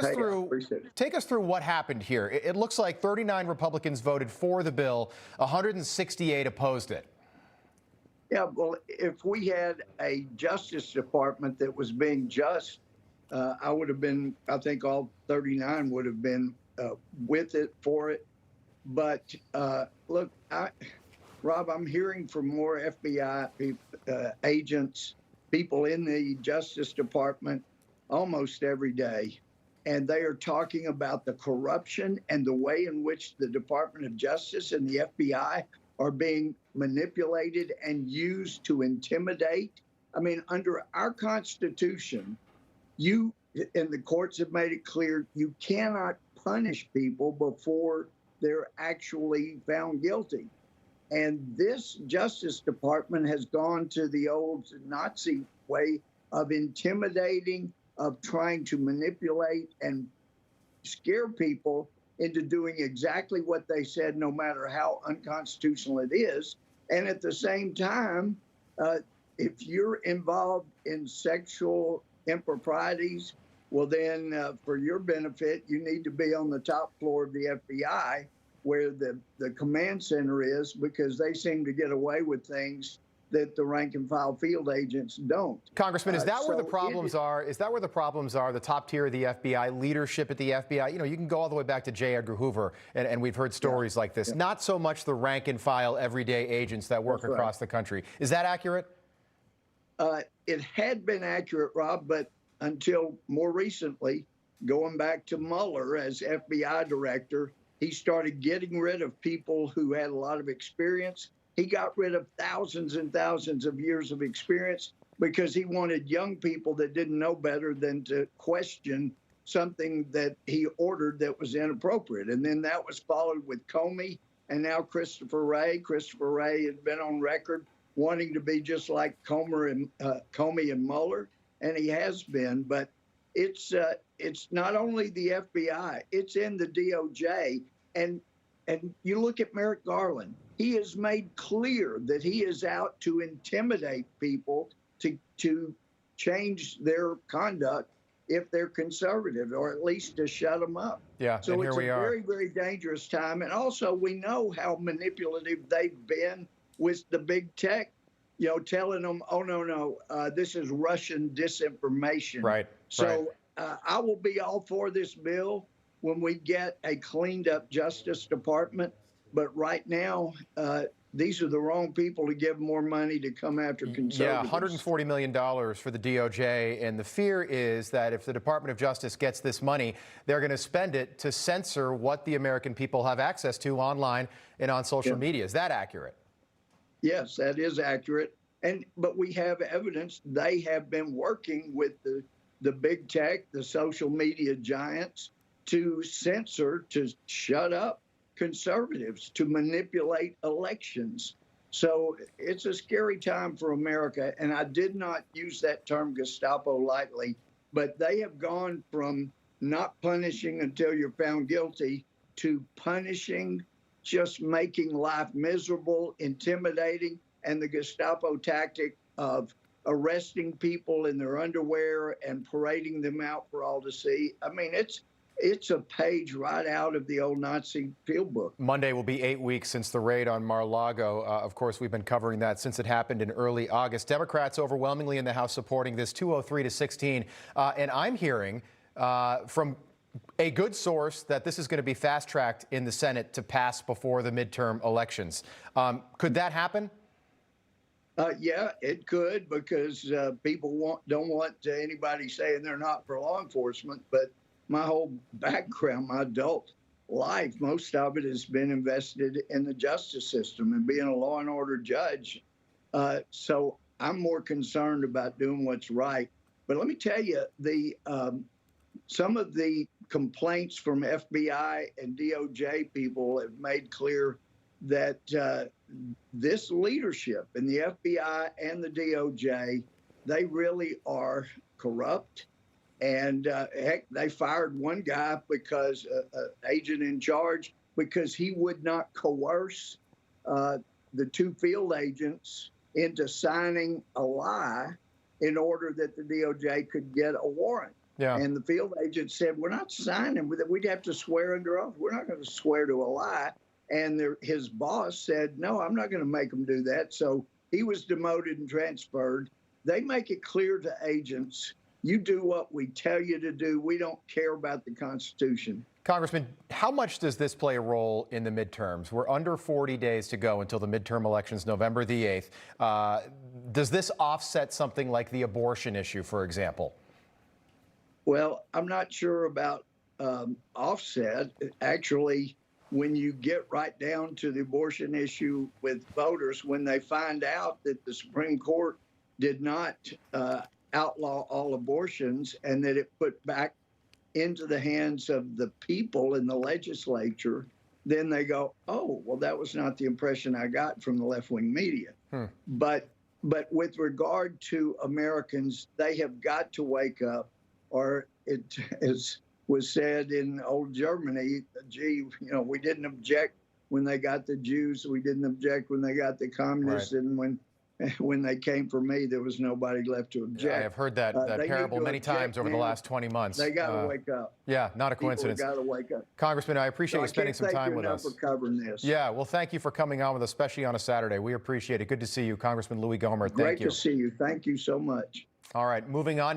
Hey, I through, appreciate it. take us through what happened here. It looks like 39 Republicans voted for the bill, 168 opposed it. Yeah, well, if we had a Justice Department that was being just, I would have been, I think all 39 would have been with it, for it. But look, Rob, I'm hearing from more FBI agents, people in the Justice Department almost every day. And they are talking about the corruption and the way in which the Department of Justice and the FBI are being manipulated and used to intimidate. I mean, under our Constitution, you and the courts have made it clear you cannot punish people before they're actually found guilty. And this Justice Department has gone to the old Nazi way of intimidating, of trying to manipulate and scare people into doing exactly what they said, no matter how unconstitutional it is. And at the same time, if you're involved in sexual improprieties, well, then for your benefit, you need to be on the top floor of the FBI, where the command center is, because they seem to get away with things that the rank and file field agents don't. Congressman, is that where the problems are? Is that where the problems are? The top tier of the FBI, leadership at the FBI? You know, you can go all the way back to J. Edgar Hoover, and we've heard stories like this. Not so much the rank and file everyday agents that work across the country. Is that accurate? It had been accurate, Rob, but until more recently, going back to Mueller as FBI director, he started getting rid of people who had a lot of experience. He got rid of thousands and thousands of years of experience because he wanted young people that didn't know better than to question something that he ordered that was inappropriate. And then that was followed with Comey and now Christopher Wray. Christopher Wray has been on record wanting to be just like Comey and Mueller, and he has been. But it's not only the FBI, it's in the DOJ. And you look at Merrick Garland. He has made clear that he is out to intimidate people to change their conduct if they're conservative, or at least to shut them up. Yeah, so it's a very, very dangerous time. And also, we know how manipulative they've been with the big tech, you know, telling them, oh, no, this is Russian disinformation. Right. So I will be all for this bill when we get a cleaned up Justice Department. But right now, these are the wrong people to give more money to come after conservatives. Yeah, $140 million for the DOJ. And the fear is that if the Department of Justice gets this money, they're going to spend it to censor what the American people have access to online and on social media. Is that accurate? Yes, that is accurate. But we have evidence they have been working with the big tech, the social media giants, to censor, to shut up conservatives, to manipulate elections. So it's a scary time for America. And I did not use that term Gestapo lightly, but they have gone from not punishing until you're found guilty to punishing, just making life miserable, intimidating, and the Gestapo tactic of arresting people in their underwear and parading them out for all to see. I mean, it's a page right out of the old Nazi field book. Monday will be 8 weeks since the raid on Mar-a-Lago. Of course, we've been covering that since it happened in early August. Democrats overwhelmingly in the House supporting this 203-16. And I'm hearing from a good source that this is going to be fast-tracked in the Senate to pass before the midterm elections. Could that happen? Yeah, it could, because people don't want anybody saying they're not for law enforcement. But my whole background, my adult life, most of it has been invested in the justice system and being a law and order judge. So I'm more concerned about doing what's right. But let me tell you, some of the complaints from FBI and DOJ people have made clear that this leadership in the FBI and the DOJ, they really are corrupt. And heck, they fired one guy because agent in charge, because he would not coerce the two field agents into signing a lie in order that the DOJ could get a warrant. Yeah. And the field agent said, we're not signing with it. We'd have to swear under oath. We're not going to swear to a lie. And his boss said, no, I'm not going to make them do that. So he was demoted and transferred. They make it clear to agents, you do what we tell you to do. We don't care about the Constitution. Congressman, how much does this play a role in the midterms? We're under 40 days to go until the midterm elections, November the 8th. Does this offset something like the abortion issue, for example? Well, I'm not sure about offset. Actually, when you get right down to the abortion issue with voters, when they find out that the Supreme Court did not outlaw all abortions and that it put back into the hands of the people in the legislature, then they go, oh, well, that was not the impression I got from the left-wing media. But with regard to Americans, they have got to wake up, or it was said in old Germany, gee, we didn't object when they got the Jews, we didn't object when they got the communists, right. And when they came for me, there was nobody left to object. I have heard that parable many times over the last 20 months. They got to wake up. Yeah, not a coincidence. People got to wake up. Congressman, I appreciate you spending some time with us. For covering this. Yeah, well, thank you for coming on with us, especially on a Saturday. We appreciate it. Good to see you, Congressman Louie Gohmert. Thank you. Great to see you. Thank you so much. All right, moving on.